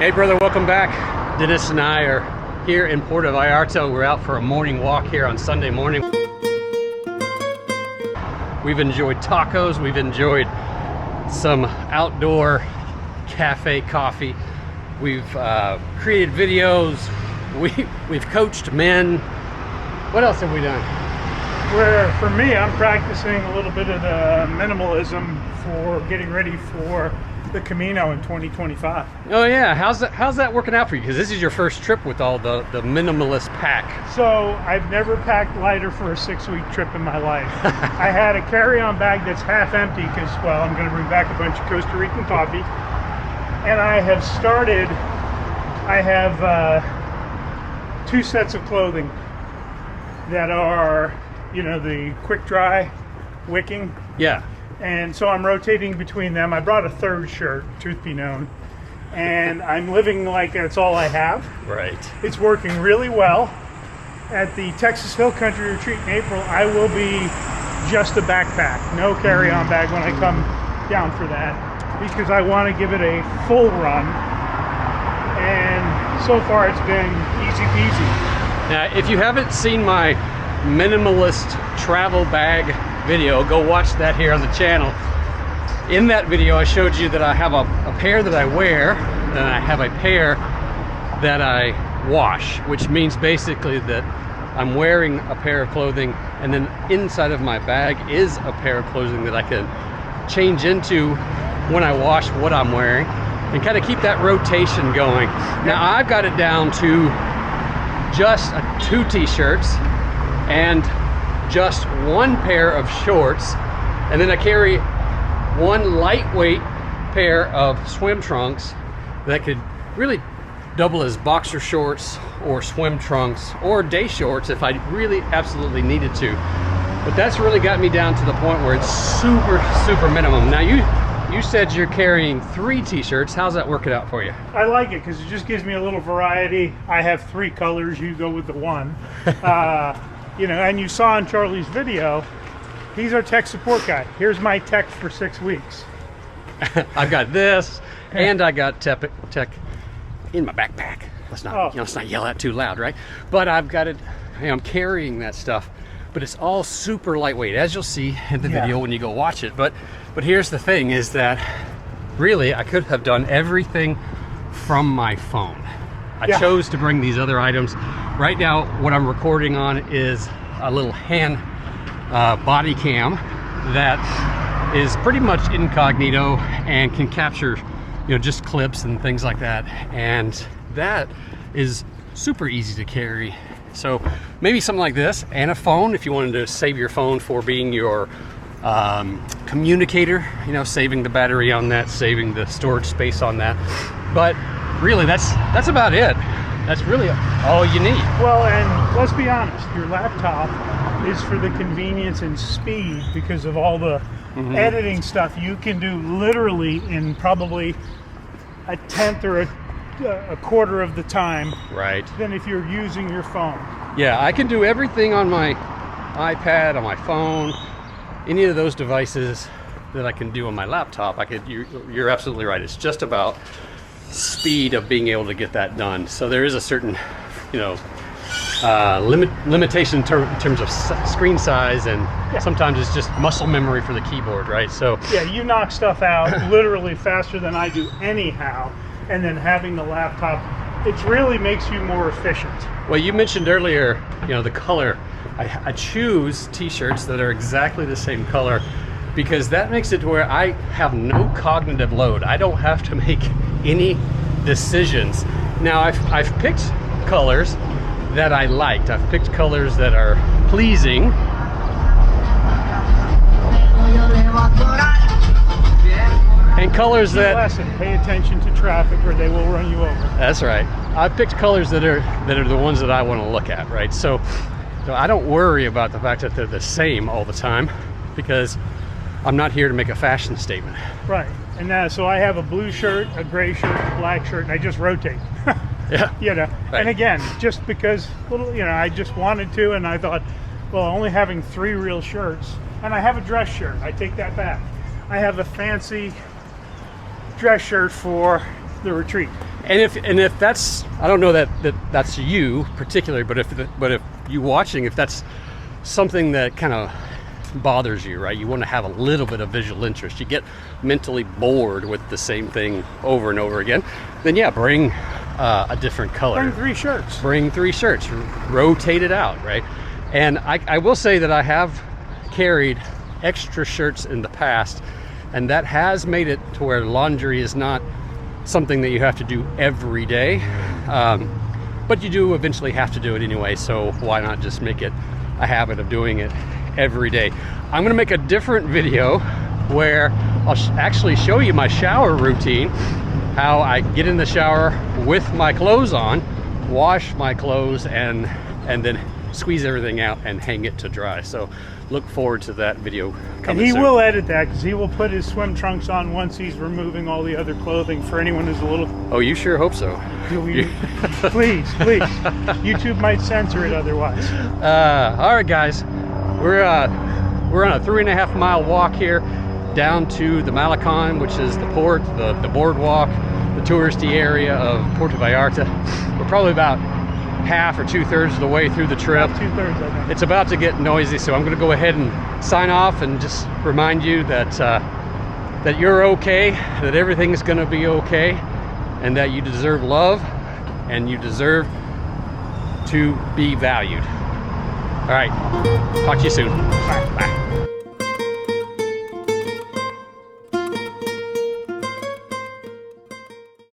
Hey brother, welcome back. Dennis and I are here in Puerto Vallarta. We're out for a morning walk here on Sunday morning. We've enjoyed tacos, we've enjoyed some outdoor cafe coffee. We've created videos, we've coached men. What else have we done? For me, I'm practicing a little bit of the minimalism for getting ready for the Camino in 2025. Oh yeah, how's that working out for you? Because this is your first trip with all the minimalist pack. So I've never packed lighter for a 6-week trip in my life. I had a carry-on bag that's half empty because, well, I'm going to bring back a bunch of Costa Rican coffee. And I have 2 sets of clothing that are, you know, the quick dry wicking. Yeah. And so I'm rotating between them. I brought a 3rd shirt, truth be known, and I'm living like that's all I have. Right. It's working really well. At the Texas Hill Country Retreat in April, I will be just a backpack, no carry-on bag when I come down for that, because I want to give it a full run. And so far it's been easy peasy. Now, if you haven't seen my minimalist travel bag video, go watch that here on the channel. In that video I showed you that I have a pair that I wear and I have a pair that I wash, which means basically that I'm wearing a pair of clothing and then inside of my bag is a pair of clothing that I can change into when I wash what I'm wearing and kind of keep that rotation going. Now I've got it down to just 2 t-shirts and just 1 pair of shorts, and then I carry 1 lightweight pair of swim trunks that could really double as boxer shorts or swim trunks or day shorts if I really absolutely needed to. But that's really got me down to the point where it's super minimum. Now you said you're carrying 3 t-shirts. How's that working out for you? I like it because it just gives me a little variety. I have 3 colors, you go with the 1. You know, and you saw in Charlie's video, he's our tech support guy. Here's my tech for 6 weeks. I've got this, and I got tech in my backpack. Let's not, let's not yell out too loud, right? But I've got it. I'm carrying that stuff, but it's all super lightweight, as you'll see in the video when you go watch it. But here's the thing: is that really I could have done everything from my phone. I chose to bring these other items. Right now, what I'm recording on is a little hand body cam that is pretty much incognito and can capture, you know, just clips and things like that. And that is super easy to carry. So maybe something like this and a phone if you wanted to save your phone for being your communicator, you know, saving the battery on that, saving the storage space on that. But really, that's about it. That's really all you need. Well, and let's be honest, your laptop is for the convenience and speed because of all the editing stuff you can do literally in probably a 1/10 or a quarter of the time than if you're using your phone. Yeah, I can do everything on my iPad, on my phone, any of those devices that I can do on my laptop. You're absolutely right. It's just about speed of being able to get that done. So there is a certain, you know, limitation in terms of screen size, and sometimes it's just muscle memory for the keyboard, right? So yeah, you knock stuff out literally faster than I do anyhow, and then having the laptop, it really makes you more efficient. Well, you mentioned earlier, you know, the color. I choose t-shirts that are exactly the same color because that makes it to where I have no cognitive load. I don't have to make any decisions. Now I've picked colors that I liked. I've picked colors that are pleasing. And colors that lesson, pay attention to traffic or they will run you over. That's right. I've picked colors that are the ones that I want to look at, right? So I don't worry about the fact that they're the same all the time because I'm not here to make a fashion statement. Right. And so I have a blue shirt, a gray shirt, a black shirt, and I just rotate. Yeah. You know, and again, just because, you know, I just wanted to, and I thought, well, only having 3 real shirts, and I have a dress shirt. I take that back. I have a fancy dress shirt for the retreat. And if that's, I don't know that's you particularly, but if you watching, if that's something that kind of bothers you, right? You want to have a little bit of visual interest. You get mentally bored with the same thing over and over again. Then yeah, bring a different color. Bring 3 shirts. Bring 3 shirts. Rotate it out, right? And I will say that I have carried extra shirts in the past, and that has made it to where laundry is not something that you have to do every day, but you do eventually have to do it anyway, so why not just make it a habit of doing it every day. I'm gonna make a different video where I'll actually show you my shower routine, how I get in the shower with my clothes on, wash my clothes, and then squeeze everything out and hang it to dry. So look forward to that video coming And he soon. will edit that, because he will put his swim trunks on once he's removing all the other clothing. For anyone who's a little... Oh, you sure hope so. Please. YouTube might censor it otherwise. All right, guys. We're on a 3.5 mile walk here down to the Malecon, which is the port, the boardwalk, the touristy area of Puerto Vallarta. We're probably about half or 2/3 of the way through the trip. About 2/3, I think. It's about to get noisy, so I'm going to go ahead and sign off and just remind you that that you're okay, that everything's going to be okay, and that you deserve love and you deserve to be valued. All right, talk to you soon. Bye.